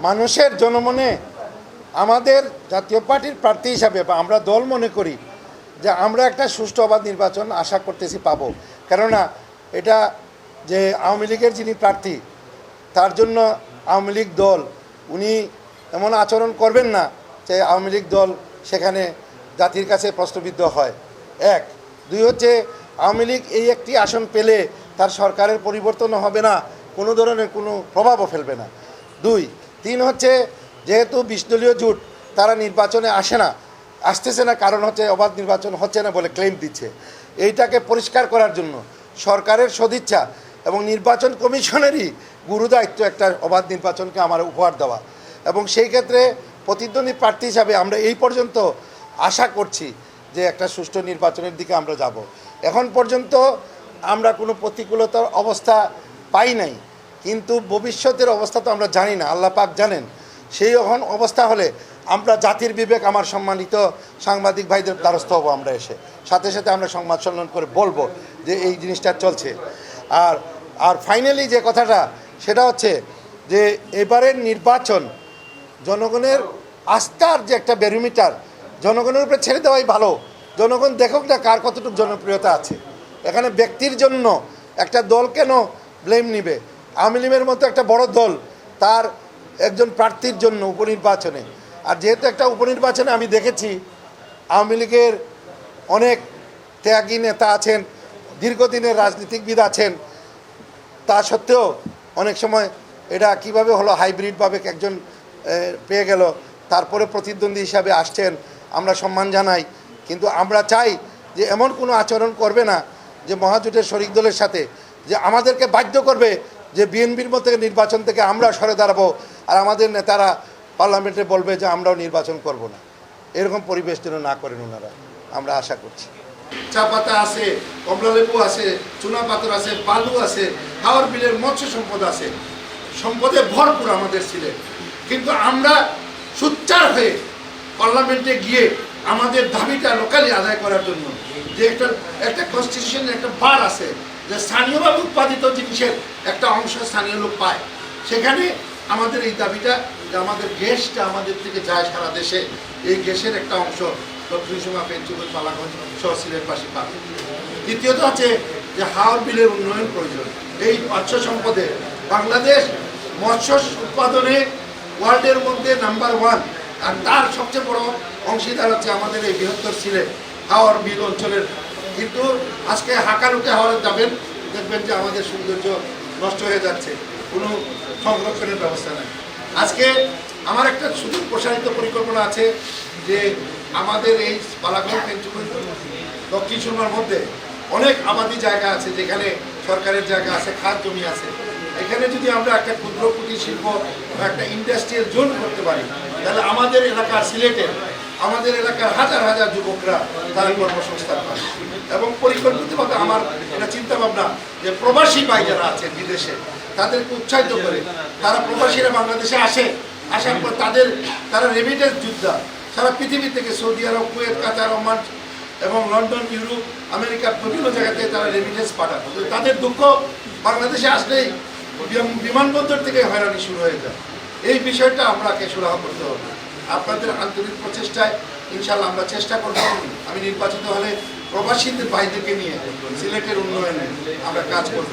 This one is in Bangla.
মানুষের জনমনে আমাদের জাতীয় পার্টির প্রার্থী হিসাবে বা আমরা দল মনে করি যে আমরা একটা সুষ্ঠু অবাধ নির্বাচন আশা করতেছি পাবো। কেননা এটা যে আওয়ামী লীগের যিনি প্রার্থী তার জন্য আওয়ামী লীগ দল উনি এমন আচরণ করবেন না যে আওয়ামী লীগ দল সেখানে জাতির কাছে প্রশ্নবিদ্ধ হয়। এক, দুই হচ্ছে আওয়ামী লীগ এই একটি আসন পেলে তার সরকারের পরিবর্তন হবে না, কোনো ধরনের কোনো প্রভাবও ফেলবে না। দুই, তিন হচ্ছে যেহেতু ২০ দলীয় জোট তারা নির্বাচনে আসতেছে না, কারণ হচ্ছে অবাধ নির্বাচন হচ্ছে না বলে ক্লেম দিচ্ছে। এইটাকে পরিষ্কার করার জন্য সরকারের সদিচ্ছা এবং নির্বাচন কমিশনেরই গুরুদায়িত্ব একটা অবাধ নির্বাচনকে আমার উপহার দেওয়া, এবং সেই ক্ষেত্রে প্রতিদ্বন্দ্বী প্রার্থী হিসাবে আমরা এই পর্যন্ত আশা করছি যে একটা সুষ্ঠু নির্বাচনের দিকে আমরা যাব। এখন পর্যন্ত আমরা কোনো প্রতিকূলতার অবস্থা পাই নাই, কিন্তু ভবিষ্যতের অবস্থা তো আমরা জানি না, আল্লাহ পাক জানেন। সেই এখন অবস্থা হলে আমরা জাতির বিবেক, আমার সম্মানিত সাংবাদিক ভাইদের দ্বারস্থ হবো, আমরা এসে সাথে সাথে আমরা সংবাদ সম্মেলন করে বলবো যে এই জিনিসটা চলছে। আর ফাইনালি যে কথাটা সেটা হচ্ছে যে এবারের নির্বাচন জনগণের আস্থার যে একটা ব্যারোমিটার, জনগণের উপরে ছেড়ে দেওয়াই ভালো। জনগণ দেখুক না কার কতটুকু জনপ্রিয়তা আছে। এখানে ব্যক্তির জন্য একটা দল কেন ব্লেম নিবে? আওয়ামী লীগের মতো একটা বড় দল তার একজন প্রার্থীর জন্য উপনির্বাচনে, আর যেহেতু একটা উপনির্বাচনে আমি দেখেছি আওয়ামী লীগের অনেক ত্যাগী নেতা আছেন, দীর্ঘদিনের রাজনীতিবিদ আছেন, তা সত্ত্বেও অনেক সময় এটা কিভাবে হলো হাইব্রিডভাবে একজন পেয়ে গেল, তারপরে প্রতিদ্বন্দ্বী হিসাবে আসছেন, আমরা সম্মান জানাই। কিন্তু আমরা চাই যে এমন কোনো আচরণ করবে না যে মহাজোটের শরিক দলের সাথে যে আমাদেরকে বাধ্য করবে যে বিএনপির মতো নির্বাচন থেকে আমরা সরে দাঁড়াবো আর আমাদের নেতারা পার্লামেন্টে বলবে যে আমরাও নির্বাচন করব না। এরকম পরিবেশ যেন না করেন ওনারা, আমরা আশা করছি। চা পাতা আছে, কমলালেবু আছে, চুনা পাথর আছে, বালু আছে, হাওর বিলের মৎস্য সম্পদ আছে, সম্পদে ভরপুর আমাদের সিলেট। কিন্তু আমরা সোচ্চার হয়ে পার্লামেন্টে গিয়ে আমাদের দাবিটা লোকালি আদায় করার জন্য যে একটা কনস্টিটিউশনের একটা বার আছে যে স্থানীয়ভাবে উৎপাদিত জিনিসের একটা অংশ স্থানীয় লোক পায়, সেখানে আমাদের এই দাবিটা যে আমাদের গ্যাসটা আমাদের থেকে যায় সারা দেশে, এই গ্যাসের একটা অংশ দক্ষিণ সীমা, পেঞ্চুগঞ্জ, বালাগঞ্জ সহ সিলেটবাসী পাবে। দ্বিতীয়ত হচ্ছে যে হাওর বিলের উন্নয়ন প্রয়োজন। এই মৎস্য সম্পদে বাংলাদেশ মৎস্য উৎপাদনে ওয়ার্ল্ডের মধ্যে নাম্বার 1, আর তার সবচেয়ে বড় অংশীদার হচ্ছে আমাদের এই বৃহত্তর সিলেট হাওর বিল অঞ্চলের। কিন্তু আজকে হাঁকালুকে হাওড়ে যাবেন, দেখবেন যে আমাদের সৌন্দর্য নষ্ট হয়ে যাচ্ছে, কোনো সংরক্ষণের ব্যবস্থা নেই। আজকে আমার একটা সুদূর প্রসারিত পরিকল্পনা আছে যে আমাদের এই বালাগঞ্জ, পেঞ্চুগঞ্জ, দক্ষিণ সুরমার মধ্যে অনেক আবাদি জায়গা আছে যেখানে সরকারের জায়গা আছে, খাস জমি আছে। এখানে যদি আমরা একটা ক্ষুদ্র কুটির শিল্প বা একটা ইন্ডাস্ট্রিয়াল জোন করতে পারি, তাহলে আমাদের এলাকার সিলেটের আমাদের এলাকার হাজার হাজার যুবকরা তারা কর্মসংস্থান পায়। এবং পরিকল্পিতভাবে আমার এটা চিন্তা ভাবনা যে প্রবাসী ভাই যারা আছেন বিদেশে তাদেরকে উৎসাহিত করে তারা প্রবাসীরা বাংলাদেশে আসার পর তারা রেমিটেন্স যোদ্ধা সারা পৃথিবী থেকে সৌদি আরব, কুয়েত, কাতার, ওমান এবং লন্ডন, ইউরোপ, আমেরিকা বিভিন্ন জায়গাতে তারা রেমিটেন্স পাঠান। তাদের দুঃখ বাংলাদেশে আসলেই বিমানবন্দর থেকে হয়রানি শুরু হয়ে যায়। এই বিষয়টা আমরাকে সুরাহা করতে হবে। আপনাদের আন্তরিক প্রচেষ্টায় ইনশাল্লাহ আমরা চেষ্টা করব, আমি নির্বাচিত হলে প্রবাসীদের ভাইদেরকে নিয়ে সিলেটের উন্নয়নে আমরা কাজ করব।